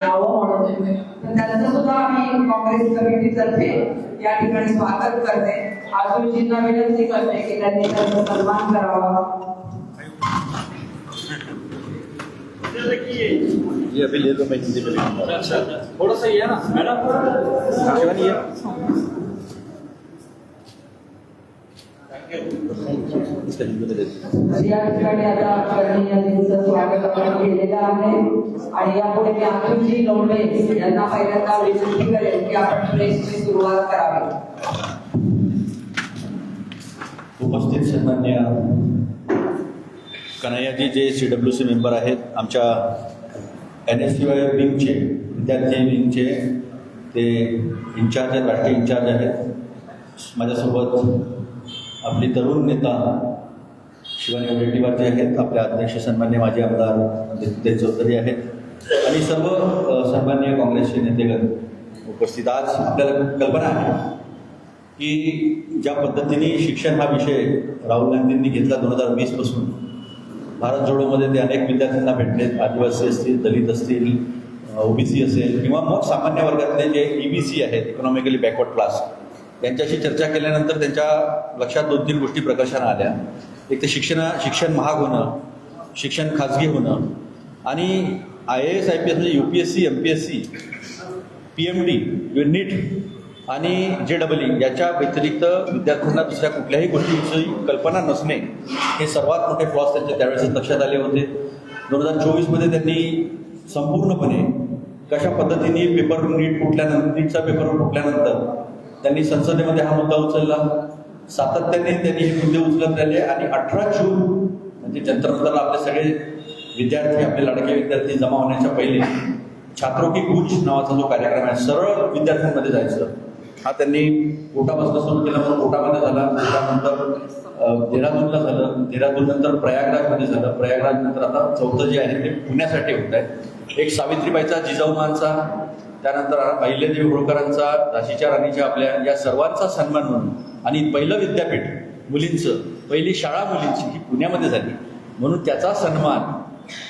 यावं म्हणत होते. तर त्यांचं सुद्धा आम्ही काँग्रेस कमिटीतर्फे या ठिकाणी स्वागत करते. आजूजींना विनंती करते की त्यांनी त्यांचा सन्मान करावा. ये अभी ले लो, मैं हिंदी में लिखूंगा। अच्छा थोड़ा सा ये है ना मैडम शिवानी है इसका हिंदी में दे दो। तर या ठिकाणी आता आदरणीय यांचं स्वागत आपण केलेलं आहे आणि यापुढे मी आजूजी लोंढे यांना पहिल्यांदा विनंती करेन की आपण प्रेसची सुरुवात करावी. उपस्थित सन्मान्य कन्हैयाजी जे CWC मेंबर आहेत, आमच्या NSUI विंगचे विद्यार्थी विंगचे ते इंचार्ज आहेत, राष्ट्रीय इंचार्ज आहेत. माझ्यासोबत आपली तरुण नेता शिवानी वडेट्टीवार जे आहेत, आपल्या अध्यक्ष सन्मान्य माजी आमदार दित्य चौधरी आहेत आणि सर्व सन्मान्य काँग्रेसचे नेतेगण उपस्थित. आज आपल्याला कल्पना आहे की ज्या पद्धतीने शिक्षण हा विषय राहुल गांधींनी घेतला 2020 पासून, भारत जोडोमध्ये ते अनेक विद्यार्थ्यांना भेटलेत. आदिवासी असतील, दलित असतील, OBC असेल किंवा मग सामान्य वर्गातले जे EBC आहेत, इकॉनॉमिकली बॅकवर्ड क्लास, त्यांच्याशी चर्चा केल्यानंतर त्यांच्या लक्षात 2-3 गोष्टी प्रकाशाला आल्या. एक तर शिक्षण महाग होणं, शिक्षण खाजगी होणं आणि IAS IPS म्हणजे UPSC MPSC PMD नीट आणि JEE याच्या व्यतिरिक्त विद्यार्थ्यांना दुसऱ्या कुठल्याही गोष्टीविषयी कल्पना नसणे हे सर्वात मोठे फ्लॉस त्यांच्या त्यावेळेस लक्षात आले होते. 2024मध्ये त्यांनी संपूर्णपणे कशा पद्धतीने नीटचा पेपर फुटल्यानंतर त्यांनी संसदेमध्ये हा मुद्दा उचलला. सातत्याने त्यांनी हे मुद्दे उचलत राहिले आणि 18 जून म्हणजे जंतर-मंतरला आपले सगळे विद्यार्थी, आपले लाडके विद्यार्थी जमा होण्याच्या पहिले छात्रों की गूंज नावाचा जो कार्यक्रम आहे, सरळ विद्यार्थ्यांमध्ये जायचं, हा त्यांनी कोटापासून सुरू केला. मग कोटामध्ये झाला, कोटानंतर देहरादूनला झालं, देहरादूननंतर प्रयागराजमध्ये झालं, प्रयागराजनंतर आता चौथं जे आहे ते पुण्यासाठी होत आहे. एक सावित्रीबाईचा, जिजाऊमांचा, त्यानंतर अहिल्यादेवी होळकरांचा, झाशीच्या राणीच्या, आपल्या या सर्वांचा सन्मान म्हणून आणि पहिलं विद्यापीठ मुलींचं, पहिली शाळा मुलींची ही पुण्यामध्ये झाली म्हणून त्याचा सन्मान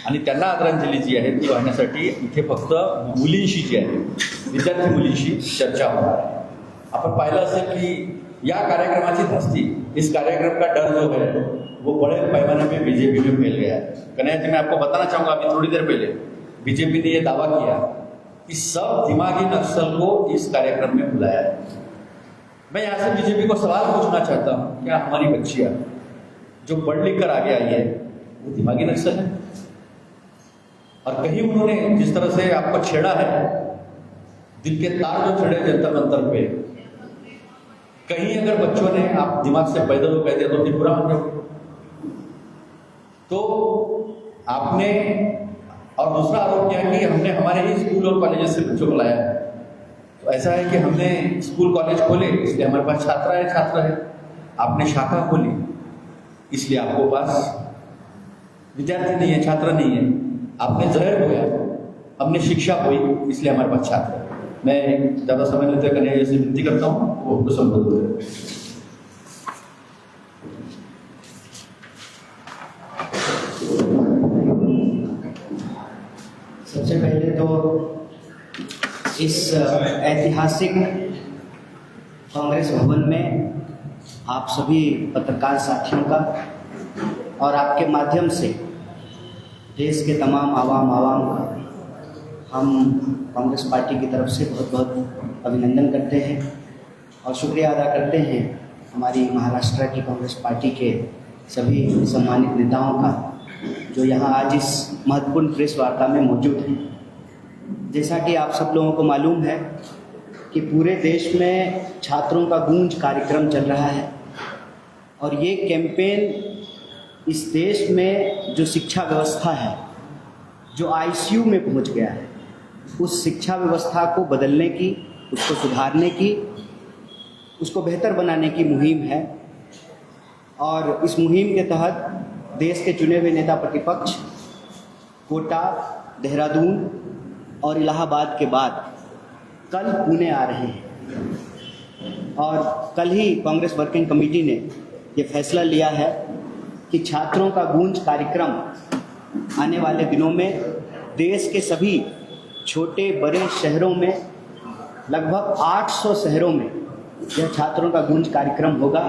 आणि त्यांना आदरांजली जी आहे ती वाहण्यासाठी इथे फक्त मुलींशी जी आहे, विद्यार्थी मुलींशी चर्चा होणार आहे. आपण पाहिलं असेल की या कार्यक्रमाची धस्ती, इस कार्यक्रम का डर जो है वो बड़े पैमाने पे BJP में फैल गया है. कन्हैया जी, मैं आपको बताना चाहूँगा, अभी थोड़ी देर पहले BJP ने ये दावा किया कि सब दिमागी नक्सल को इस कार्यक्रम में बुलाया है. मैं यहाँ से BJP को सवाल पूछना चाहता हूँ, क्या हमारी बच्चियाँ जो पढ़ लिख कर आगे आई है वो दिमागी नक्सल है? और कहीं उन्होंने जिस तरह से आपको छेड़ा है, दिल के तार जो छेड़े जंतर मंतर पे, कहीं अगर बच्चों ने आप दिमाग से पैदल हो कह दिया तो फिर बुरा मान जाओगे. तो आपने और दूसरा आरोप किया कि हमने हमारे ही स्कूल और कॉलेज से बच्चों को लाया. तो ऐसा है कि हमने स्कूल कॉलेज खोले इसलिए हमारे पास छात्र है. आपने शाखा खोली इसलिए आपको पास विद्यार्थी नहीं है, छात्र नहीं है. आपने जहर बोया, हमने शिक्षा बोई इसलिए हमारे पास छात्र है. मैं ज़्यादा समय लेते कन्हैया से विनती करता हूँ वो उनको संबोधित करें. सबसे पहले तो इस ऐतिहासिक कांग्रेस भवन में आप सभी पत्रकार साथियों का और आपके माध्यम से देश के तमाम आवाम का हम कांग्रेस पार्टी की तरफ से बहुत बहुत अभिनंदन करते हैं और शुक्रिया अदा करते हैं हमारी महाराष्ट्र की कांग्रेस पार्टी के सभी सम्मानित नेताओं का जो यहाँ आज इस महत्वपूर्ण प्रेस वार्ता में मौजूद हैं. जैसा कि आप सब लोगों को मालूम है कि पूरे देश में छात्रों का गूंज कार्यक्रम चल रहा है और ये कैंपेन इस देश में जो शिक्षा व्यवस्था है, जो ICU में पहुंच गया है, उस शिक्षा व्यवस्था को बदलने की, उसको सुधारने की, उसको बेहतर बनाने की मुहिम है. और इस मुहिम के तहत देश के चुने हुए नेता प्रतिपक्ष कोटा, देहरादून और इलाहाबाद के बाद कल पुणे आ रहे हैं. और कल ही कांग्रेस वर्किंग कमेटी ने ये फैसला लिया है कि छात्रों का गूंज कार्यक्रम आने वाले दिनों में देश के सभी छोटे बड़े शहरों में, लगभग 800 शहरों में यह छात्रों का गूंज कार्यक्रम होगा।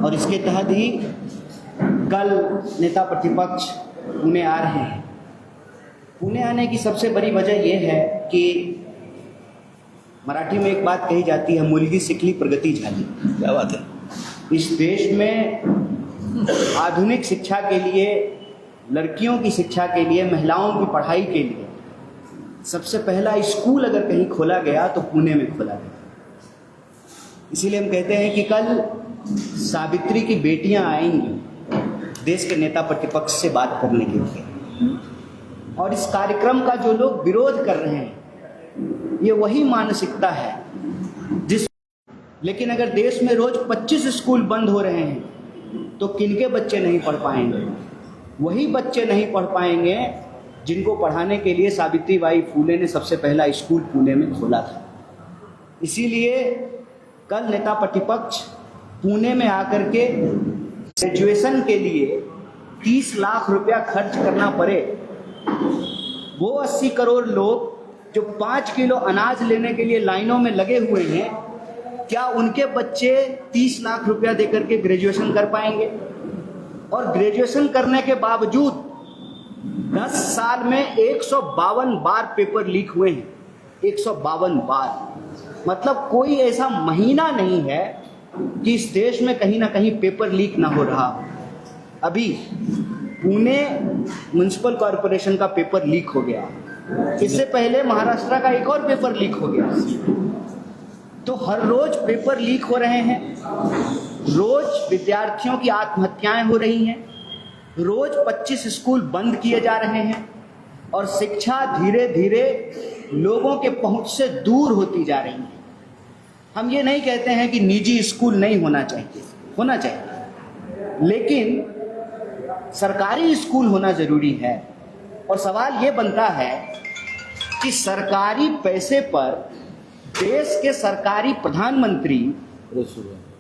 और इसके तहत ही कल नेता प्रतिपक्ष पुणे आ रहे हैं। पुणे आने की सबसे बड़ी वजह यह है कि मराठी में एक बात कही जाती है, मुलगी सिकली प्रगति झाली। क्या बात है। इस देश में आधुनिक शिक्षा के लिए, लड़कियों की शिक्षा के लिए, महिलाओं की पढ़ाई के लिए सबसे पहला स्कूल अगर कहीं खोला गया तो पुणे में खोला गया। इसीलिए हम कहते हैं कि कल सावित्री की बेटियां आएंगी देश के नेता प्रतिपक्ष से बात करने के लिए, और इस कार्यक्रम का जो लोग विरोध कर रहे हैं ये वही मानसिकता है जिस लेकिन अगर देश में रोज 25 स्कूल बंद हो रहे हैं तो किनके बच्चे नहीं पढ़ पाएंगे? वही बच्चे नहीं पढ़ पाएंगे जिनको पढ़ाने के लिए सावित्रीबाई फूले ने सबसे पहला स्कूल पुणे में खोला था। इसीलिए कल नेता प्रतिपक्ष पुणे में आकर के ग्रेजुएशन के लिए 30 लाख रुपया खर्च करना पड़े, वो 80 करोड़ लोग जो 5 किलो अनाज लेने के लिए लाइनों में लगे हुए हैं, क्या उनके बच्चे 30 लाख रुपया देकर के ग्रेजुएशन कर पाएंगे? और ग्रेजुएशन करने के बावजूद 10 साल में 152 बार पेपर लीक हुए हैं। 152 बार, मतलब कोई ऐसा महीना नहीं है कि इस देश में कहीं ना कहीं पेपर लीक ना हो रहा। अभी पुणे म्युनिसिपल कॉरपोरेशन का पेपर लीक हो गया, इससे पहले महाराष्ट्र का एक और पेपर लीक हो गया। तो हर रोज पेपर लीक हो रहे हैं, रोज विद्यार्थियों की आत्महत्याएं हो रही हैं, रोज 25 स्कूल बंद किए जा रहे हैं, और शिक्षा धीरे धीरे लोगों के पहुंच से दूर होती जा रही है। हम ये नहीं कहते हैं कि निजी स्कूल नहीं होना चाहिए, होना चाहिए, लेकिन सरकारी स्कूल होना जरूरी है। और सवाल ये बनता है कि सरकारी पैसे पर देश के सरकारी प्रधानमंत्री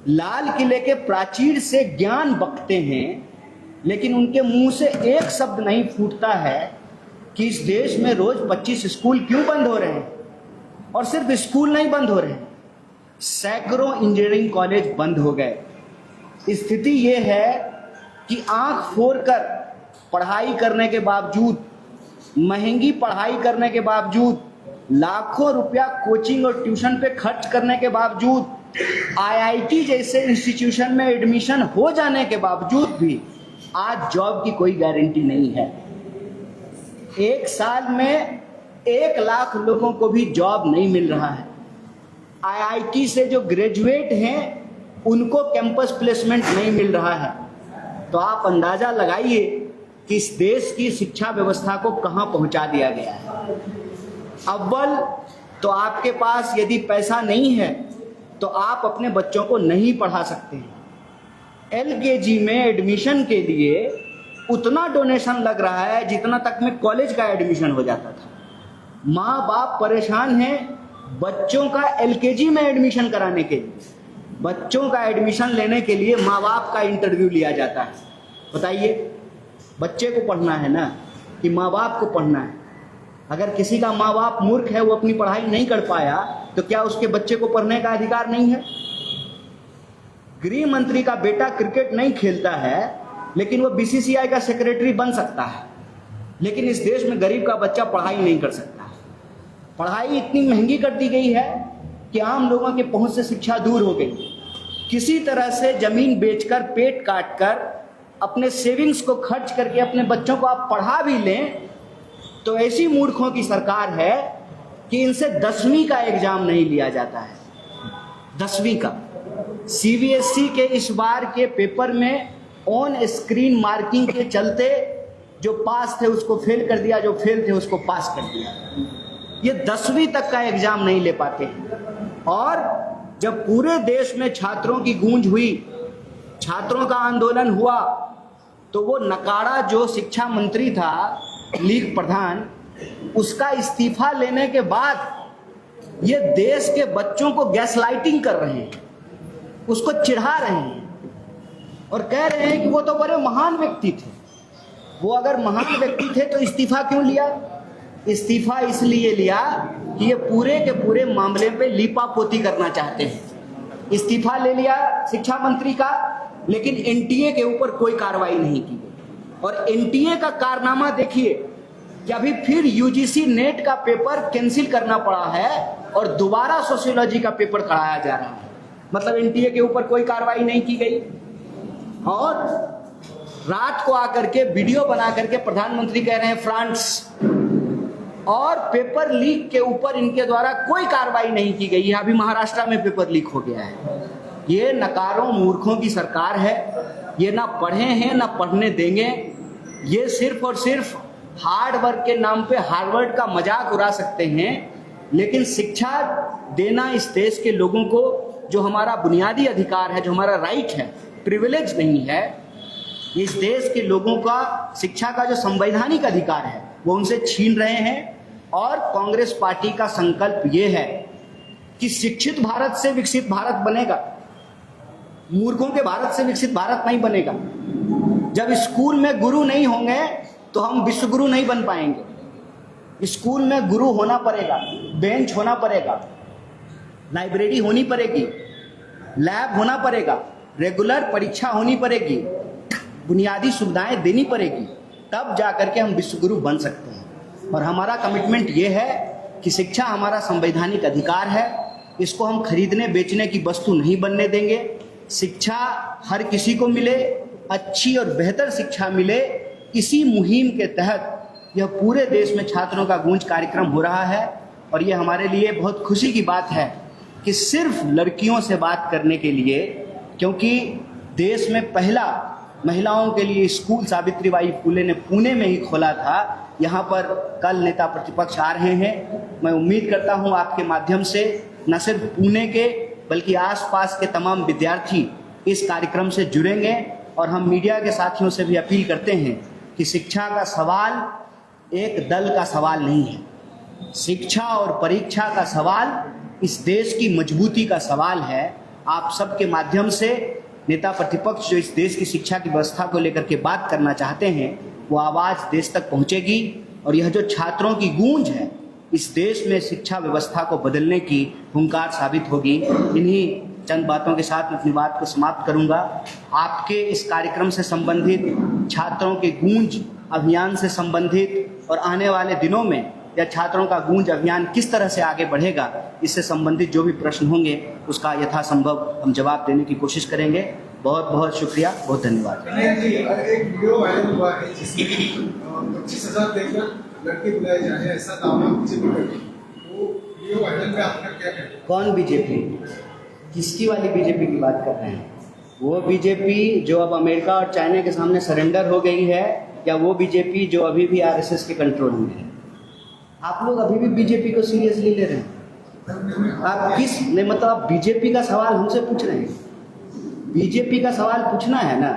लाल किले के प्राचीर से ज्ञान बकते हैं, लेकिन उनके मुंह से एक शब्द नहीं फूटता है कि इस देश में रोज 25 स्कूल क्यों बंद हो रहे हैं। और सिर्फ स्कूल नहीं बंद हो रहे हैं, सैकड़ों इंजीनियरिंग कॉलेज बंद हो गए। स्थिति ये है कि आंख फोड़कर पढ़ाई करने के बावजूद, महंगी पढ़ाई करने के बावजूद, लाखों रुपया कोचिंग और ट्यूशन पे खर्च करने के बावजूद, आईआईटी जैसे इंस्टीट्यूशन में एडमिशन हो जाने के बावजूद भी आज जॉब की कोई गारंटी नहीं है। एक साल में 1 लाख लोगों को भी जॉब नहीं मिल रहा है। आईआईटी से जो ग्रेजुएट हैं उनको कैंपस प्लेसमेंट नहीं मिल रहा है। तो आप अंदाजा लगाइए कि इस देश की शिक्षा व्यवस्था को कहां पहुंचा दिया गया है। अव्वल तो आपके पास यदि पैसा नहीं है तो आप अपने बच्चों को नहीं पढ़ा सकते हैं। एलकेजी में एडमिशन के लिए उतना डोनेशन लग रहा है जितना तक में कॉलेज का एडमिशन हो जाता था। माँ बाप परेशान हैं बच्चों का एलकेजी में एडमिशन कराने के लिए। बच्चों का एडमिशन लेने के लिए माँ बाप का इंटरव्यू लिया जाता है। बताइए, बच्चे को पढ़ना है ना कि माँ बाप को पढ़ना है? अगर किसी का माँ बाप मूर्ख है, वो अपनी पढ़ाई नहीं कर पाया, तो क्या उसके बच्चे को पढ़ने का अधिकार नहीं है? गृह मंत्री का बेटा क्रिकेट नहीं खेलता है, लेकिन वो बीसीसीआई का सेक्रेटरी बन सकता है। लेकिन इस देश में गरीब का बच्चा पढ़ाई नहीं कर सकता। पढ़ाई इतनी महंगी कर दी गई है कि आम लोगों के पहुंच से शिक्षा दूर हो गई। किसी तरह से जमीन बेचकर, पेट काटकर, अपने सेविंग्स को खर्च करके अपने बच्चों को आप पढ़ा भी लें तो ऐसी मूर्खों की सरकार है कि इनसे 10वीं का एग्जाम नहीं लिया जाता है। 10वीं का सीबीएसई के इस बार के पेपर में ऑन स्क्रीन मार्किंग के चलते जो पास थे उसको फेल कर दिया, जो फेल थे उसको पास कर दिया। ये 10वीं तक का एग्जाम नहीं ले पाते हैं। और जब पूरे देश में छात्रों की गूंज हुई, छात्रों का आंदोलन हुआ, तो वो नकारा जो शिक्षा मंत्री था, लीग प्रधान, उसका इस्तीफा लेने के बाद ये देश के बच्चों को गैसलाइटिंग कर रहे हैं, उसको चिढ़ा रहे हैं और कह रहे हैं कि वो तो बड़े महान व्यक्ति थे। वो अगर महान व्यक्ति थे तो इस्तीफा क्यों लिया? इस्तीफा इसलिए लिया कि ये पूरे के पूरे मामले पे लीपापोती करना चाहते हैं। इस्तीफा ले लिया शिक्षा मंत्री का, लेकिन एनटीए के ऊपर कोई कार्रवाई नहीं की गई। और एनटीए का कारनामा देखिए कि अभी फिर यूजीसी नेट का पेपर कैंसिल करना पड़ा है और दोबारा सोशियोलॉजी का पेपर कराया जा रहा है। मतलब एनटीए के ऊपर कोई कार्रवाई नहीं की गई। और रात को आकर के वीडियो बना करके प्रधानमंत्री कह रहे हैं फ्रांस, और पेपर लीक के ऊपर इनके द्वारा कोई कार्रवाई नहीं की गई है। अभी महाराष्ट्र में पेपर लीक हो गया है। ये नकारों मूर्खों की सरकार है। ये ना पढ़े हैं ना पढ़ने देंगे। ये सिर्फ और सिर्फ हार्ड वर्क के नाम पे हार्वर्ड का मजाक उड़ा सकते हैं, लेकिन शिक्षा देना इस देश के लोगों को जो हमारा बुनियादी अधिकार है, जो हमारा राइट है, प्रिविलेज नहीं है। इस देश के लोगों का शिक्षा का जो संवैधानिक अधिकार है वो उनसे छीन रहे हैं। और कांग्रेस पार्टी का संकल्प ये है कि शिक्षित भारत से विकसित भारत बनेगा, मूर्खों के भारत से विकसित भारत नहीं बनेगा। जब स्कूल में गुरु नहीं होंगे तो हम विश्व गुरु नहीं बन पाएंगे। स्कूल में गुरु होना पड़ेगा, बेंच होना पड़ेगा, लाइब्रेरी होनी पड़ेगी, लैब होना पड़ेगा, रेगुलर परीक्षा होनी पड़ेगी, बुनियादी सुविधाएं देनी पड़ेगी, तब जाकर के हम विश्व गुरु बन सकते हैं। और हमारा कमिटमेंट ये है कि शिक्षा हमारा संवैधानिक अधिकार है, इसको हम खरीदने बेचने की वस्तु नहीं बनने देंगे। शिक्षा हर किसी को मिले, अच्छी और बेहतर शिक्षा मिले, इसी मुहिम के तहत यह पूरे देश में छात्रों का गूंज कार्यक्रम हो रहा है। और ये हमारे लिए बहुत खुशी की बात है कि सिर्फ लड़कियों से बात करने के लिए, क्योंकि देश में पहला महिलाओं के लिए स्कूल सावित्रीबाई फुले ने पुणे में ही खोला था। यहाँ पर कल नेता प्रतिपक्ष आ रहे हैं। मैं उम्मीद करता हूँ आपके माध्यम से न सिर्फ पुणे के बल्कि आसपास के तमाम विद्यार्थी इस कार्यक्रम से जुड़ेंगे। और हम मीडिया के साथियों से भी अपील करते हैं कि शिक्षा का सवाल एक दल का सवाल नहीं है। शिक्षा और परीक्षा का सवाल इस देश की मजबूती का सवाल है। आप सबके माध्यम से नेता प्रतिपक्ष जो इस देश की शिक्षा की व्यवस्था को लेकर के बात करना चाहते हैं, वो आवाज़ देश तक पहुंचेगी। और यह जो छात्रों की गूंज है इस देश में शिक्षा व्यवस्था को बदलने की हुंकार साबित होगी। इन्हीं चंद बातों के साथ मैं अपनी बात को समाप्त करूंगा। आपके इस कार्यक्रम से संबंधित, छात्रों के गूंज अभियान से संबंधित और आने वाले दिनों में या छात्रों का गूंज अभियान किस तरह से आगे बढ़ेगा, इससे संबंधित जो भी प्रश्न होंगे उसका यथासंभव हम जवाब देने की कोशिश करेंगे। बहुत बहुत शुक्रिया, बहुत धन्यवाद। एक वीडियो वायरल हुआ है जिसमें 25,000 देकर लड़के बुलाए जा रहे हैं, ऐसा दावा बीजेपी कर रही है। वो वीडियो वायरल पे आपका क्या कहना है? कौन बीजेपी? किसकी वाली बीजेपी की बात कर रहे हैं? वो बीजेपी जो अब अमेरिका और चाइना के सामने सरेंडर हो गई है, या वो बीजेपी जो अभी भी आरएसएस के कंट्रोल में है? आप लोग अभी भी बीजेपी को सीरियसली ले रहे हैं? आप किस नहीं, मतलब आप बीजेपी का सवाल हमसे पूछ रहे हैं? बीजेपी का सवाल पूछना है ना,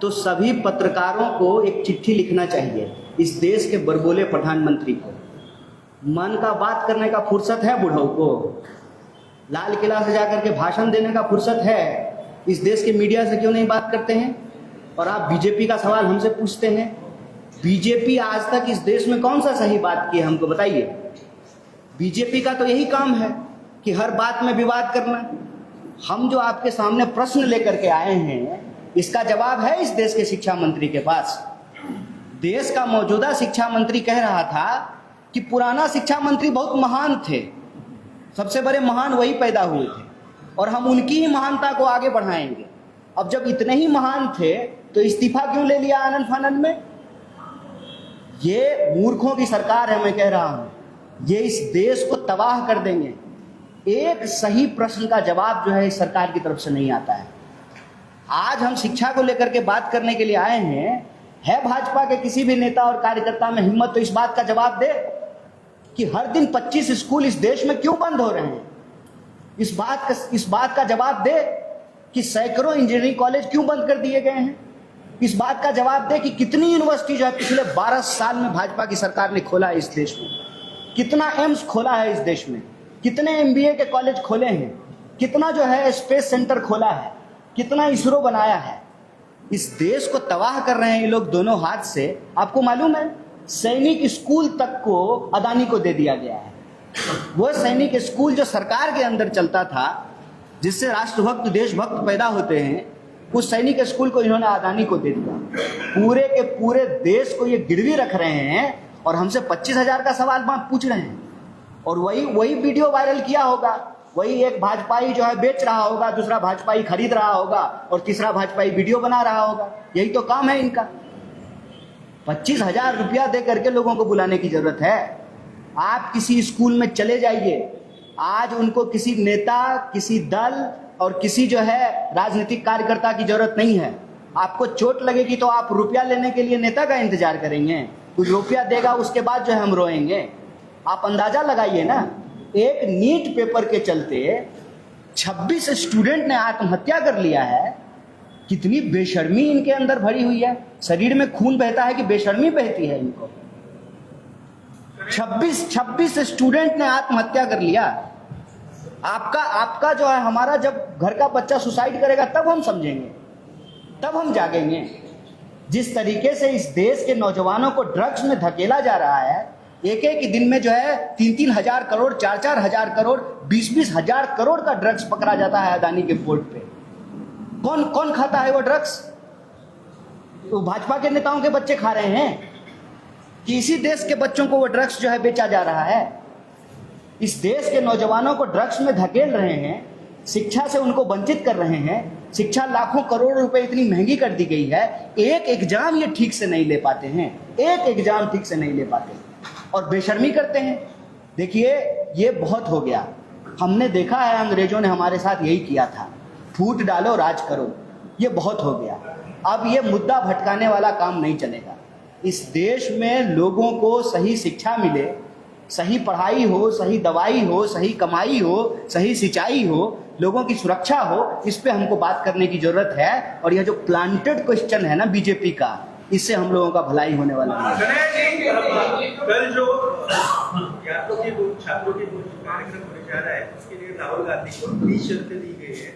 तो सभी पत्रकारों को एक चिट्ठी लिखना चाहिए इस देश के बड़बोले प्रधानमंत्री को। मन का बात करने का फुर्सत है बुढ़ऊ को? लाल किला से जाकर के भाषण देने का फुर्सत है? इस देश के मीडिया से क्यों नहीं बात करते हैं? और आप बीजेपी का सवाल हमसे पूछते हैं। बीजेपी आज तक इस देश में कौन सा सही बात की है, हमको बताइए। बीजेपी का तो यही काम है कि हर बात में विवाद करना। हम जो आपके सामने प्रश्न लेकर के आए हैं, इसका जवाब है इस देश के शिक्षा मंत्री के पास। देश का मौजूदा शिक्षा मंत्री कह रहा था कि पुराना शिक्षा मंत्री बहुत महान थे, सबसे बड़े महान वही पैदा हुए थे और हम उनकी ही महानता को आगे बढ़ाएंगे। अब जब इतने ही महान थे तो इस्तीफा क्यों ले लिया आनंद फानंद में? ये मूर्खों की सरकार है, मैं कह रहा हूं। ये इस देश को तबाह कर देंगे। एक सही प्रश्न का जवाब जो है इस सरकार की तरफ से नहीं आता है। आज हम शिक्षा को लेकर के बात करने के लिए आए हैं। है भाजपा के किसी भी नेता और कार्यकर्ता में हिम्मत तो इस बात का जवाब दे कि हर दिन 25 स्कूल इस देश में क्यों बंद हो रहे हैं? इस बात का जवाब दे कि सैकड़ों इंजीनियरिंग कॉलेज क्यों बंद कर दिए गए हैं? इस बात का जवाब दे कि कितनी यूनिवर्सिटी जो है पिछले 12 साल में भाजपा की सरकार ने खोला है इस देश में, कितना एम्स खोला है इस देश में, कितने MBA के कॉलेज खोले हैं, कितना जो है स्पेस सेंटर खोला है, कितना इसरो बनाया है। इस देश को तबाह कर रहे हैं ये लोग दोनों हाथ से। आपको मालूम है सैनिक स्कूल तक को अदानी को दे दिया गया है। वो सैनिक स्कूल जो सरकार के अंदर चलता था, जिससे राष्ट्रभक्त देशभक्त पैदा होते हैं, उस सैनिक स्कूल को इन्होंने अदानी को दे दिया। पूरे के पूरे देश को ये गिरवी रख रहे हैं और हमसे 25,000 का सवाल पूछ रहे हैं। और वही वीडियो वायरल किया होगा, वही एक भाजपाई जो है बेच रहा होगा, दूसरा भाजपाई खरीद रहा होगा और तीसरा भाजपाई वीडियो बना रहा होगा। यही तो काम है इनका। 25,000 रुपया दे करके लोगों को बुलाने की जरूरत है। आप किसी स्कूल में चले जाइए, आज उनको किसी नेता, किसी दल और किसी जो है राजनीतिक कार्यकर्ता की जरूरत नहीं है। आपको चोट लगेगी तो आप रुपया लेने के लिए नेता का इंतजार करेंगे, कुछ रुपया देगा उसके बाद जो है हम रोएंगे। आप अंदाजा लगाइए ना, एक नीट पेपर के चलते 26 स्टूडेंट ने आत्महत्या कर लिया है। कितनी बेशर्मी इनके अंदर भरी हुई है। शरीर में खून बहता है कि बेशर्मी बहती है इनको। 26 स्टूडेंट ने आत्महत्या कर लिया। आपका जो है, हमारा जब घर का बच्चा सुसाइड करेगा तब हम समझेंगे, तब हम जागेंगे। जिस तरीके से इस देश के नौजवानों को ड्रग्स में धकेला जा रहा है, एक दिन में जो है 3-3 हजार करोड़, 4-4 हजार करोड़, 20-20 हजार करोड़ का ड्रग्स पकड़ा जाता है अदानी के पोर्ट पे। कौन कौन खाता है वो ड्रग्स? तो भाजपा के नेताओं के बच्चे खा रहे हैं कि इसी देश के बच्चों को वो ड्रग्स जो है बेचा जा रहा है। इस देश के नौजवानों को ड्रग्स में धकेल रहे हैं, शिक्षा से उनको वंचित कर रहे हैं। शिक्षा लाखों करोड़ रुपए इतनी महंगी कर दी गई है, एक एग्जाम ये ठीक से नहीं ले पाते हैं, एक एग्जाम ठीक से नहीं ले पाते और बेशर्मी करते हैं। देखिए, ये बहुत हो गया। हमने देखा है अंग्रेजों ने हमारे साथ यही किया था, फूट डालो राज करो। ये बहुत हो गया। अब ये मुद्दा भटकाने वाला काम नहीं चलेगा। इस देश में लोगों को सही शिक्षा मिले, सही पढ़ाई हो, सही दवाई हो, सही कमाई हो, सही सिंचाई हो, लोगों की सुरक्षा हो, इस पे हमको बात करने की जरूरत है। और यह जो प्लांटेड क्वेश्चन है ना बीजेपी का, इससे हम लोगों का भलाई होने वाला है। कल जो छात्रों के कार्यक्रम होने जा रहा है, उसके लिए राहुल गांधी को 30 शर्तें दी गई है।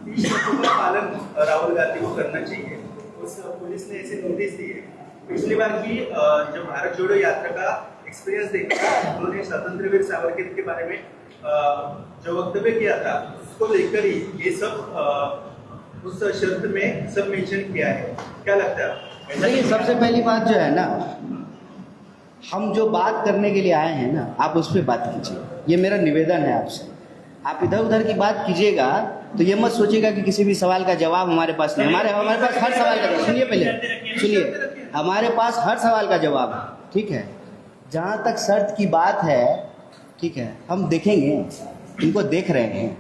30 शर्तों का पालन राहुल गांधी को करना चाहिए। उस पुलिस ने ऐसे नोटिस दिए। पिछली बार की जो भारत जोड़ो यात्रा का एक्सपीरियंस देखा, उन्होंने स्वतंत्र वीर सावरकर के बारे में जो वक्तव्य किया था, उसको लेकर ही ये सब उस शर्त में सब मेंशन किया है। क्या लगता है? देखिए, सबसे पहली बात जो है ना, हम जो बात करने के लिए आए हैं ना, आप उस पर बात कीजिए। ये मेरा निवेदन है आपसे। आप इधर उधर की बात कीजिएगा तो ये मत सोचिएगा कि किसी भी सवाल का जवाब हमारे पास नहीं। हमारे पास हर सवाल का, सुनिए पहले सुनिए, हमारे पास हर सवाल का जवाब है, ठीक है। जहाँ तक शर्त की बात है, ठीक है, हम देखेंगे, इनको देख रहे हैं।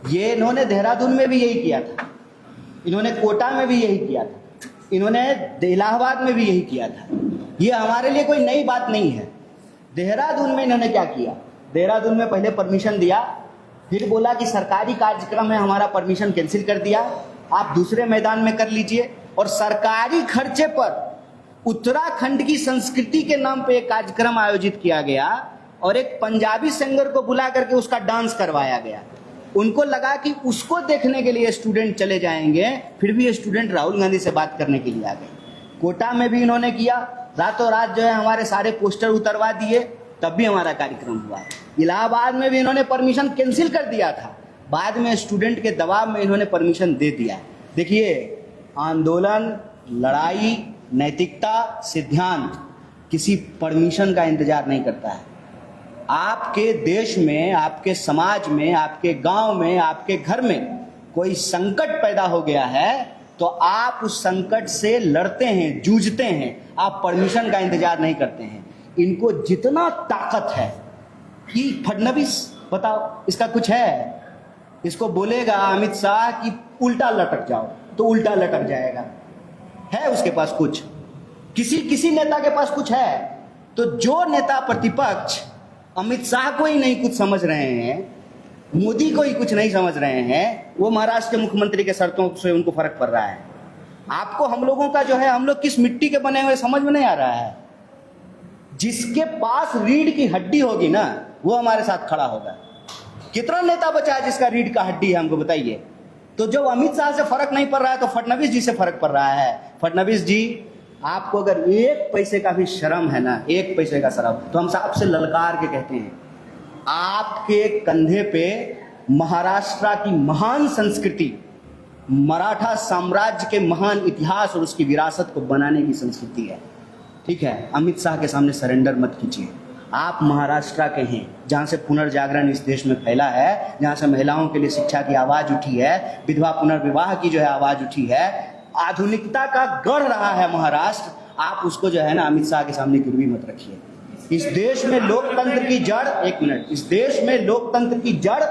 ये इन्होंने देहरादून में भी यही किया था, इन्होंने कोटा में भी यही किया था, इन्होंने इलाहाबाद में भी यही किया था। ये हमारे लिए कोई नई बात नहीं है। देहरादून में इन्होंने क्या किया? देहरादून में पहले परमिशन दिया, फिर बोला कि सरकारी कार्यक्रम है, हमारा परमिशन कैंसिल कर दिया, आप दूसरे मैदान में कर लीजिए। और सरकारी खर्चे पर उत्तराखंड की संस्कृति के नाम पे एक कार्यक्रम आयोजित किया गया और एक पंजाबी सिंगर को बुला करके उसका डांस करवाया गया। उनको लगा कि उसको देखने के लिए स्टूडेंट चले जाएंगे, फिर भी ये स्टूडेंट राहुल गांधी से बात करने के लिए आ गए। कोटा में भी इन्होंने किया, रातों रात जो है हमारे सारे पोस्टर उतरवा दिए, तब भी हमारा कार्यक्रम हुआ। इलाहाबाद में भी इन्होंने परमिशन कैंसिल कर दिया था, बाद में स्टूडेंट के दबाव में इन्होंने परमिशन दे दिया। देखिए, आंदोलन, लड़ाई, नैतिकता, सिद्धांत किसी परमिशन का इंतजार नहीं करता है। आपके देश में, आपके समाज में, आपके गांव में, आपके घर में कोई संकट पैदा हो गया है तो आप उस संकट से लड़ते हैं, जूझते हैं, आप परमिशन का इंतजार नहीं करते हैं। इनको जितना ताकत है कि फडणवीस, बताओ इसका कुछ है? इसको बोलेगा अमित शाह कि उल्टा लटक जाओ तो उल्टा लटक जाएगा। है उसके पास कुछ? किसी नेता के पास कुछ है? तो जो नेता प्रतिपक्ष अमित शाह को ही नहीं कुछ समझ रहे हैं, मोदी को ही कुछ नहीं समझ रहे हैं, वो महाराष्ट्र के मुख्यमंत्री के शर्तों से उनको फर्क पड़ रहा है। आपको हम लोगों का जो है, हम लोग किस मिट्टी के बने हुए समझ में नहीं आ रहा है। जिसके पास रीढ़ की हड्डी होगी ना, वो हमारे साथ खड़ा होगा। कितना नेता बचा है जिसका रीढ़ का हड्डी है, हमको बताइए। तो जब अमित शाह से फर्क नहीं पड़ रहा है तो फडणवीस जी से फर्क पड़ रहा है। फडणवीस जी, आपको अगर एक पैसे का भी शर्म है ना, एक पैसे का शर्म, तो हम आपसे ललकार के कहते हैं, आपके कंधे पे महाराष्ट्र की महान संस्कृति, मराठा साम्राज्य के महान इतिहास और उसकी विरासत को बनाने की संस्कृति है। ठीक है, अमित शाह के सामने सरेंडर मत कीजिए। आप महाराष्ट्र के हैं, जहाँ से पुनर्जागरण इस देश में फैला है, जहाँ से महिलाओं के लिए शिक्षा की आवाज उठी है, विधवा पुनर्विवाह की जो है आवाज उठी है, आधुनिकता का गढ़ रहा है महाराष्ट्र। आप उसको जो है ना अमित शाह के सामने गिरवी मत रखिए। इस देश में लोकतंत्र की जड़, एक मिनट, इस देश में लोकतंत्र की जड़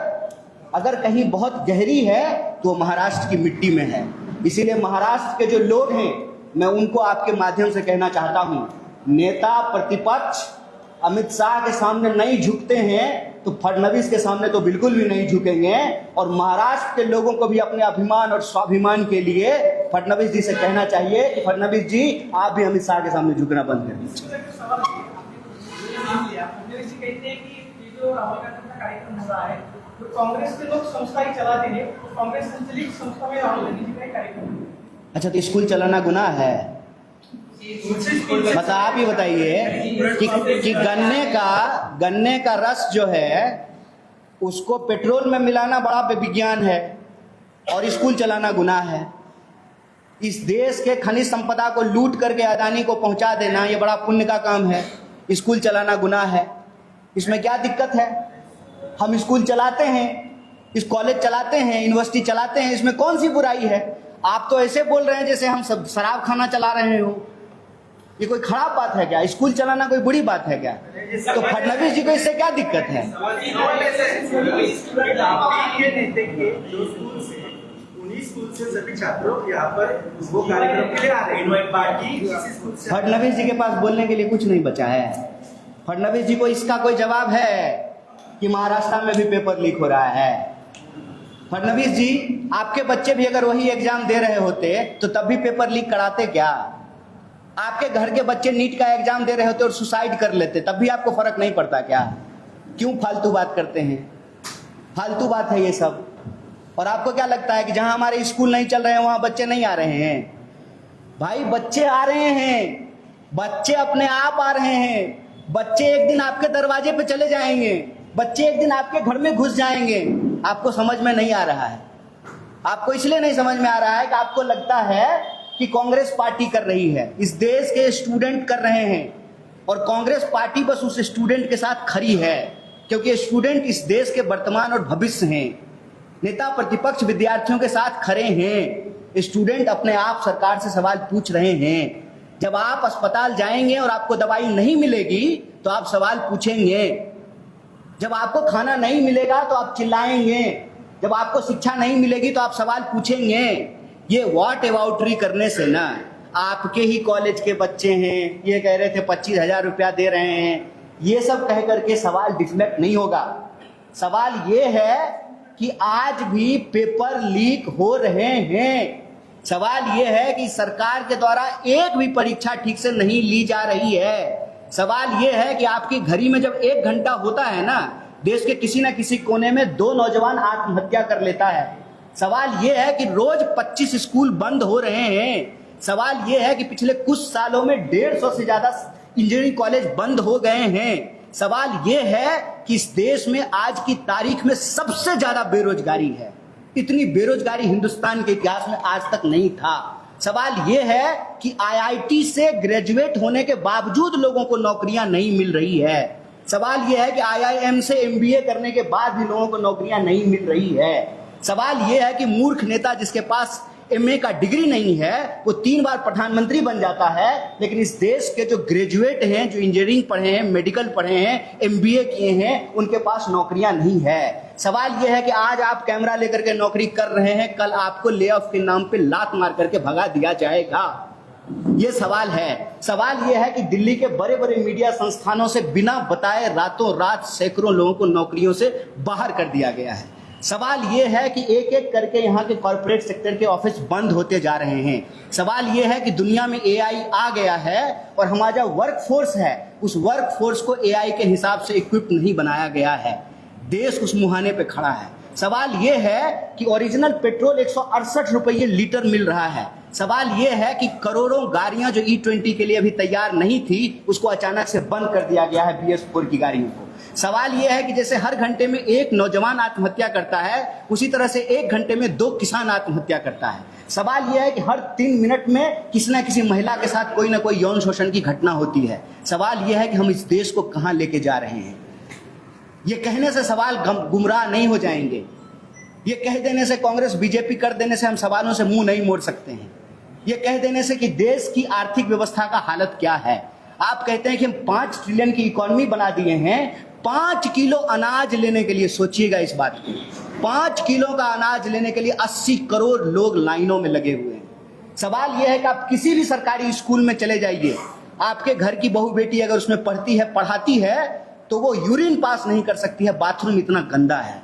अगर कहीं बहुत गहरी है तो महाराष्ट्र की मिट्टी में है। इसीलिए महाराष्ट्र के जो लोग हैं, मैं उनको आपके माध्यम से कहना चाहता हूं, नेता प्रतिपक्ष अमित शाह के सामने नहीं झुकते हैं तो फडणवीस के सामने तो बिल्कुल भी नहीं झुकेंगे। और महाराष्ट्र के लोगों को भी अपने अभिमान और स्वाभिमान के लिए फडणवीस जी से कहना चाहिए कि फडणवीस जी आप भी अमित शाह के सामने झुकना बंद कर दीजिए। कहते हैं कि ये जो राहुल गांधी का कार्यक्रम हो रहा है, तो कांग्रेस के लोग संस्था ही चलाते हैं, तो कांग्रेस संचालित संस्था में राहुल गांधी जी का कार्यक्रम। अच्छा, तो स्कूल चलाना गुनाह है? मतलब आप ही बताइए कि गन्ने का रस जो है उसको पेट्रोल में मिलाना बड़ा विज्ञान है और स्कूल चलाना गुनाह है। इस देश के खनिज संपदा को लूट करके अदानी को पहुंचा देना ये बड़ा पुण्य का काम है। स्कूल चलाना गुनाह है, इसमें क्या दिक्कत है? हम स्कूल चलाते हैं, इस कॉलेज चलाते हैं, यूनिवर्सिटी चलाते हैं, इसमें कौन सी बुराई है? आप तो ऐसे बोल रहे हैं जैसे हम सब शराब खाना चला रहे हो। ये कोई खराब बात है क्या? स्कूल चलाना कोई बुरी बात है क्या? तो फडणवीस जी को इससे क्या दिक्कत है? सभी छात्रों यहाँ पर वो कार्यक्रम के लिए आ रहे हैं। फडणवीस जी के पास बोलने के लिए कुछ नहीं बचा है। फडणवीस जी को इसका कोई जवाब है कि महाराष्ट्र में भी पेपर लीक हो रहा है? फडणवीस जी, आपके बच्चे भी अगर वही एग्जाम दे रहे होते तो तब भी पेपर लीक कराते क्या? आपके घर के बच्चे नीट का एग्जाम दे रहे होते और सुसाइड कर लेते तब भी आपको फर्क नहीं पड़ता क्या? क्यों फालतू बात करते हैं? फालतू बात है ये सब। और आपको क्या लगता है कि जहां हमारे स्कूल नहीं चल रहे हैं वहां बच्चे नहीं आ रहे हैं? भाई बच्चे आ रहे हैं, बच्चे अपने आप आ रहे हैं। बच्चे एक दिन आपके दरवाजे पे चले जाएंगे, बच्चे एक दिन आपके घर में घुस जाएंगे। आपको समझ में नहीं आ रहा है। आपको इसलिए नहीं समझ में आ रहा है कि आपको लगता है कि कांग्रेस पार्टी कर रही है। इस देश के स्टूडेंट कर रहे हैं और कांग्रेस पार्टी बस उस स्टूडेंट के साथ खड़ी है, क्योंकि स्टूडेंट इस देश के वर्तमान और भविष्य हैं। नेता प्रतिपक्ष विद्यार्थियों के साथ खड़े हैं। स्टूडेंट अपने आप सरकार से सवाल पूछ रहे हैं। जब आप अस्पताल जाएंगे और आपको दवाई नहीं मिलेगी तो आप सवाल पूछेंगे। जब आपको खाना नहीं मिलेगा तो आप चिल्लाएंगे। जब आपको शिक्षा नहीं मिलेगी तो आप सवाल पूछेंगे। ये व्हाट अबाउटरी करने से ना, आपके ही कॉलेज के बच्चे हैं, ये कह रहे थे 25,000 रुपया दे रहे हैं, ये सब कह करके सवाल डिफ्लेक्ट नहीं होगा। सवाल ये है कि आज भी पेपर लीक हो रहे हैं। सवाल ये है कि सरकार के द्वारा एक भी परीक्षा ठीक से नहीं ली जा रही है। सवाल ये है कि आपकी घड़ी में जब 1 घंटा होता है ना, देश के किसी न किसी कोने में 2 नौजवान आत्महत्या कर लेता है। सवाल ये है कि रोज 25 स्कूल बंद हो रहे हैं। सवाल ये है कि पिछले कुछ सालों में 150 से ज्यादा इंजीनियरिंग कॉलेज बंद हो गए हैं। सवाल ये है कि इस देश में आज की तारीख में सबसे ज्यादा बेरोजगारी है। इतनी बेरोजगारी हिंदुस्तान के इतिहास में आज तक नहीं था। सवाल ये है कि आईआईटी से ग्रेजुएट होने के बावजूद लोगों को नौकरियां नहीं मिल रही है। सवाल ये है कि आईआईएम से एमबीए करने के बाद भी लोगों को नौकरियां नहीं मिल रही है। सवाल ये है कि मूर्ख नेता जिसके पास एमए का डिग्री नहीं है वो 3 बार प्रधानमंत्री बन जाता है, लेकिन इस देश के जो ग्रेजुएट हैं, जो इंजीनियरिंग पढ़े हैं, मेडिकल पढ़े हैं, एमबीए किए हैं, उनके पास नौकरियां नहीं है। सवाल यह है कि आज आप कैमरा लेकर के नौकरी कर रहे हैं, कल आपको ले ऑफ के नाम पे लात मार करके भगा दिया जाएगा। ये सवाल है। सवाल यह है कि दिल्ली के बड़े बड़े मीडिया संस्थानों से बिना बताए रातों रात सैकड़ों लोगों को नौकरियों से बाहर कर दिया गया है। सवाल यह है कि एक एक करके यहाँ के कॉर्पोरेट सेक्टर के ऑफिस बंद होते जा रहे हैं। सवाल यह है कि दुनिया में एआई आ गया है और हमारा जो वर्कफोर्स है उस वर्कफोर्स को एआई के हिसाब से इक्विप नहीं बनाया गया है। देश उस मुहाने पे खड़ा है। सवाल यह है कि ओरिजिनल पेट्रोल 168 रुपये लीटर मिल रहा है। सवाल ये है कि करोड़ों गाड़ियां जो E20 के लिए अभी तैयार नहीं थी, उसको अचानक से बंद कर दिया गया है BS4 की गाड़ियों को। सवाल यह है कि जैसे हर घंटे में एक नौजवान आत्महत्या करता है, उसी तरह से एक घंटे में 2 किसान आत्महत्या करता है। सवाल यह है कि हर 3 मिनट में किसी न किसी महिला के साथ कोई ना कोई यौन शोषण की घटना होती है। सवाल यह है कि हम इस देश को कहां लेके जा रहे हैं। ये कहने से सवाल गुमराह नहीं हो जाएंगे। ये कह देने से, कांग्रेस बीजेपी कर देने से हम सवालों से मुंह नहीं मोड़ सकते हैं। ये कह देने से कि देश की आर्थिक व्यवस्था का हालत क्या है। आप कहते हैं कि हम 5 ट्रिलियन की इकोनॉमी बना दिए हैं। 5 किलो अनाज लेने के लिए, सोचिएगा इस बात को, 5 किलो का अनाज लेने के लिए 80 करोड़ लोग लाइनों में लगे हुए हैं। सवाल यह है कि आप किसी भी सरकारी स्कूल में चले जाइए, आपके घर की बहू बेटी अगर उसमें पढ़ती है, पढ़ाती है, तो वो यूरिन पास नहीं कर सकती है, बाथरूम इतना गंदा है।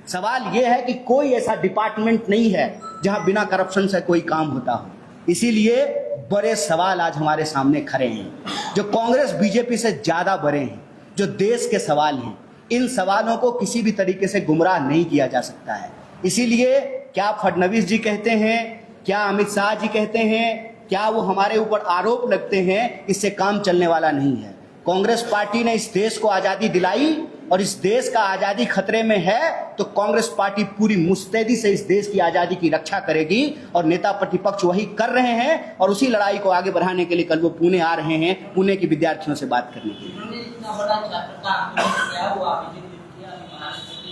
सवाल यह है कि कोई ऐसा डिपार्टमेंट नहीं है जहां बिना करप्शन से कोई काम होता हो। इसीलिए बड़े सवाल आज हमारे सामने खड़े हैं, जो कांग्रेस बीजेपी से ज्यादा बड़े हैं, जो देश के सवाल हैं। इन सवालों को किसी भी तरीके से गुमराह नहीं किया जा सकता है। इसीलिए क्या फडणवीस जी कहते हैं, क्या अमित शाह जी कहते हैं, क्या वो हमारे ऊपर आरोप लगते हैं, इससे काम चलने वाला नहीं है। कांग्रेस पार्टी ने इस देश को आजादी दिलाई और इस देश का आजादी खतरे में है, तो कांग्रेस पार्टी पूरी मुस्तैदी से इस देश की आजादी की रक्षा करेगी। और नेता प्रतिपक्ष वही कर रहे हैं और उसी लड़ाई को आगे बढ़ाने के लिए कल वो पुणे आ रहे हैं, पुणे के विद्यार्थियों से बात करने के लिए। उन्होंने इतना बड़ा छात्र का आंदोलन किया, वो अभिजीत किया, महाराष्ट्र की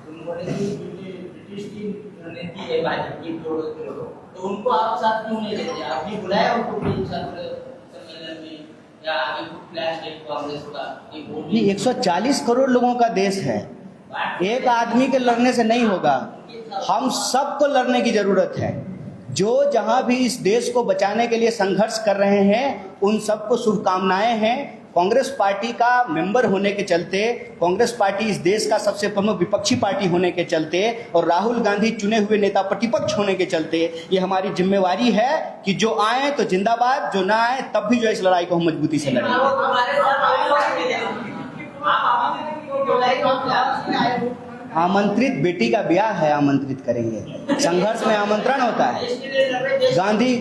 उन्होंने ब्रिटिश की रणनीति है भाजपा की, तो उनको आप साथ क्यों नहीं लेते? आपने बुलाया उनको छात्र सम्मेलन में, या आगे प्लान है कांग्रेस का? नहीं, 140 करोड़ लोगों का देश है, एक आदमी के लड़ने से नहीं होगा। हम सबको लड़ने की जरूरत है। जो जहां भी इस देश को बचाने के लिए संघर्ष कर रहे हैं, उन सबको शुभकामनाएं हैं। कांग्रेस पार्टी का मेंबर होने के चलते, कांग्रेस पार्टी इस देश का सबसे प्रमुख विपक्षी पार्टी होने के चलते और राहुल गांधी चुने हुए नेता प्रतिपक्ष होने के चलते ये हमारी जिम्मेवारी है कि जो आए तो जिंदाबाद, जो ना आए तब भी जो इस लड़ाई को हम मजबूती से लड़ेंगे। आमंत्रित बेटी का ब्याह है, आमंत्रित करेंगे। संघर्ष में आमंत्रण होता है।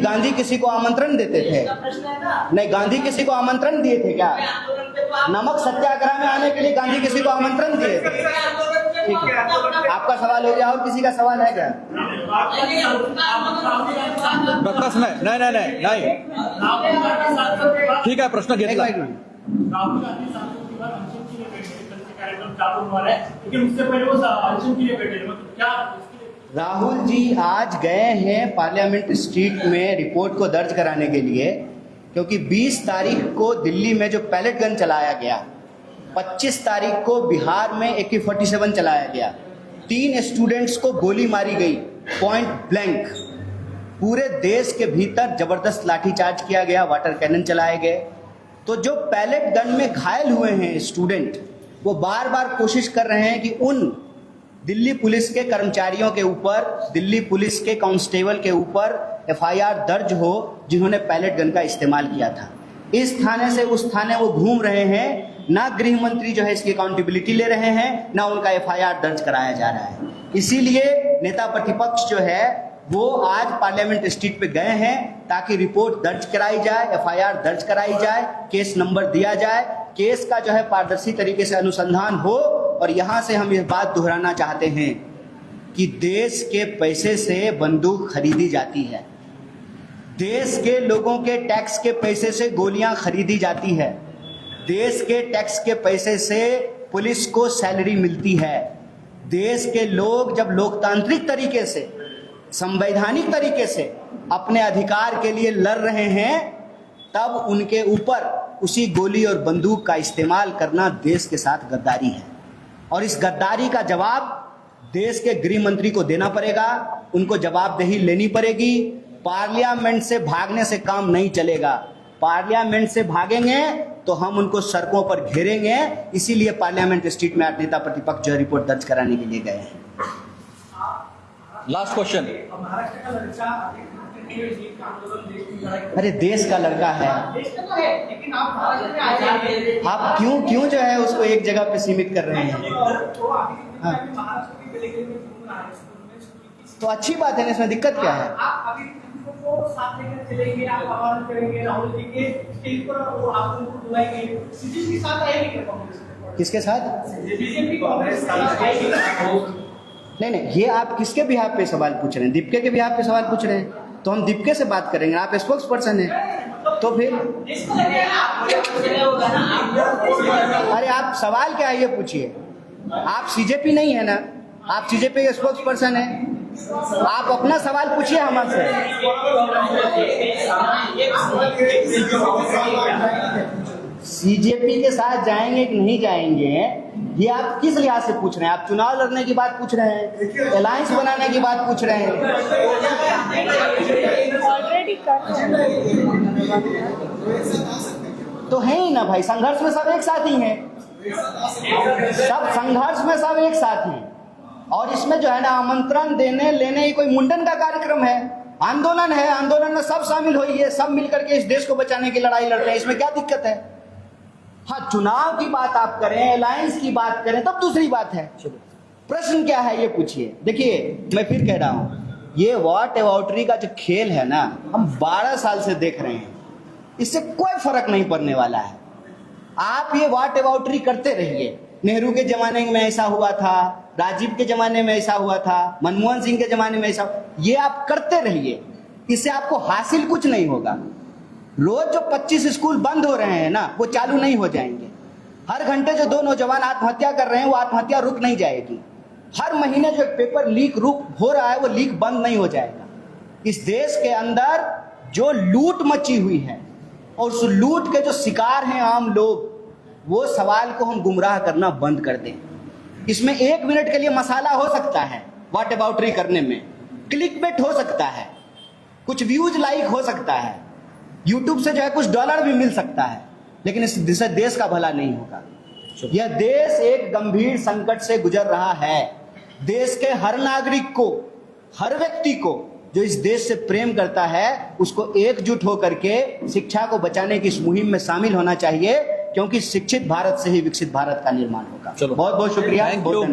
गांधी किसी को आमंत्रण देते थे? नहीं, गांधी किसी को आमंत्रण दिए थे क्या? नमक सत्याग्रह में आने के लिए गांधी किसी को आमंत्रण दिए थे? ठीक है, आपका सवाल हो गया। और किसी का सवाल है क्या? प्रश्न नहीं ठीक आहे, प्रश्न घेतला। राहुल गांधी सांसद के बाद अंशुल के लिए बैठे, कल से कार्यक्रम चालू हुआ है, लेकिन उससे पहले वो अंशुल के लिए बैठे, मतलब क्या राहुल जी आज गए हैं पार्लियामेंट स्ट्रीट में रिपोर्ट को दर्ज कराने के लिए, क्योंकि 20 तारीख को दिल्ली में जो पैलेट गन चलाया गया, 25 तारीख को बिहार में AK-47 चलाया गया, 3 स्टूडेंट्स को गोली मारी गई पॉइंट ब्लैंक, पूरे देश के भीतर जबरदस्त लाठीचार्ज किया गया, वाटर कैनन चलाए गए। तो जो पैलेट गन में घायल हुए हैं स्टूडेंट, वो बार बार कोशिश कर रहे हैं कि उन दिल्ली पुलिस के कर्मचारियों के ऊपर, दिल्ली पुलिस के कांस्टेबल के ऊपर FIR दर्ज हो जिन्होंने पैलेट गन का इस्तेमाल किया था। इस थाने से उस थाने वो घूम रहे हैं, ना गृह मंत्री जो है इसकी अकाउंटेबिलिटी ले रहे हैं, ना उनका FIR दर्ज कराया जा रहा है। इसीलिए नेता प्रतिपक्ष जो है वो आज पार्लियामेंट स्ट्रीट पे गए हैं ताकि रिपोर्ट दर्ज कराई जाए, FIR दर्ज कराई जाए, केस नंबर दिया जाए, केस का जो है पारदर्शी तरीके से अनुसंधान हो। और यहाँ से हम यह बात दोहराना चाहते हैं कि देश के पैसे से बंदूक खरीदी जाती है, देश के लोगों के टैक्स के पैसे से गोलियां खरीदी जाती है, देश के टैक्स के पैसे से पुलिस को सैलरी मिलती है। देश के लोग जब लोकतांत्रिक तरीके से, संवैधानिक तरीके से अपने अधिकार के लिए लड़ रहे हैं, तब उनके ऊपर उसी गोली और बंदूक का इस्तेमाल करना देश के साथ गद्दारी है। और इस गद्दारी का जवाब देश के गृह मंत्री को देना पड़ेगा, उनको जवाबदेही लेनी पड़ेगी। पार्लियामेंट से भागने से काम नहीं चलेगा। पार्लियामेंट से भागेंगे तो हम उनको सड़कों पर घेरेंगे। इसीलिए पार्लियामेंट स्ट्रीट में आज नेता प्रतिपक्ष जो रिपोर्ट दर्ज कराने के लिए गए हैं। Last question. महाराष्ट्र का लड़का अरे देश का लड़का है, लेकिन आप महाराष्ट्र में आए, आप क्यों जो है उसको एक जगह पे सीमित कर रहे हैं? महाराष्ट्र की तो अच्छी बात है ना, इसमें दिक्कत क्या है? आप अभी उनको साथ लेकर चलेंगे, आप आह्वान करेंगे राहुल जी के स्टेज पर, वो आप उनको बुलाएंगे, सीधे के साथ आएंगे क्या कांग्रेस? किसके साथ? बीजेपी कांग्रेस साथ आएगी। नहीं नहीं, ये आप किसके बिहाफ पे सवाल पूछ रहे हैं? दीपके के बिहाफ पे सवाल पूछ रहे हैं, तो हम दीपके से बात करेंगे। आप स्पोक्स पर्सन हैं, तो फिर अरे आप सवाल क्या है ये पूछिए। आप सीजेपी नहीं है ना, आप सीजेपी के स्पोक्स पर्सन हैं, आप अपना सवाल पूछिए हमसे। सीजेपी के साथ जाएंगे कि नहीं जाएंगे, ये आप किस लिहाज से पूछ रहे हैं? आप चुनाव लड़ने की बात पूछ रहे हैं, अलायंस बनाने की बात पूछ रहे हैं? तो है ही ना भाई, संघर्ष में सब एक साथ ही हैं, सब संघर्ष में सब एक साथ हैं। और इसमें जो है ना, आमंत्रण देने लेने ही कोई मुंडन का कार्यक्रम है, आंदोलन है, आंदोलन में सब शामिल होइए, सब मिलकर के इस देश को बचाने की लड़ाई लड़ रहे हैं, इसमें क्या दिक्कत है? हाँ, चुनाव की बात आप करें, अलायंस की बात करें, तब दूसरी बात है। प्रश्न क्या है ये पूछिए। देखिए, मैं फिर कह रहा हूं, ये वॉट एबाउटरी का जो खेल है ना, हम 12 साल से देख रहे हैं, इससे कोई फर्क नहीं पड़ने वाला है। आप ये वॉट एबाउटरी करते रहिए। नेहरू के जमाने में ऐसा हुआ था, राजीव के जमाने में ऐसा हुआ था, मनमोहन सिंह के जमाने में ऐसा, ये आप करते रहिए, इससे आपको हासिल कुछ नहीं होगा। रोज जो 25 स्कूल बंद हो रहे हैं ना, वो चालू नहीं हो जाएंगे। हर घंटे जो 2 नौजवान आत्महत्या कर रहे हैं, वो आत्महत्या रुक नहीं जाएगी। हर महीने जो एक पेपर लीक हो रहा है, वो लीक बंद नहीं हो जाएगा। इस देश के अंदर जो लूट मची हुई है, और उस लूट के जो शिकार हैं आम लोग, वो सवाल को हम गुमराह करना बंद कर दें। इसमें 1 मिनट के लिए मसाला हो सकता है, व्हाट अबाउटरी करने में क्लिकबेट हो सकता है, कुछ व्यूज लाइक हो सकता है, यूट्यूब से जो है कुछ डॉलर भी मिल सकता है, लेकिन इससे देश का भला नहीं होगा। यह देश एक गंभीर संकट से गुजर रहा है। देश के हर नागरिक को, हर व्यक्ति को जो इस देश से प्रेम करता है, उसको एकजुट होकर के शिक्षा को बचाने की इस मुहिम में शामिल होना चाहिए, क्योंकि शिक्षित भारत से ही विकसित भारत का निर्माण होगा। बहुत बहुत शुक्रिया। Thank you.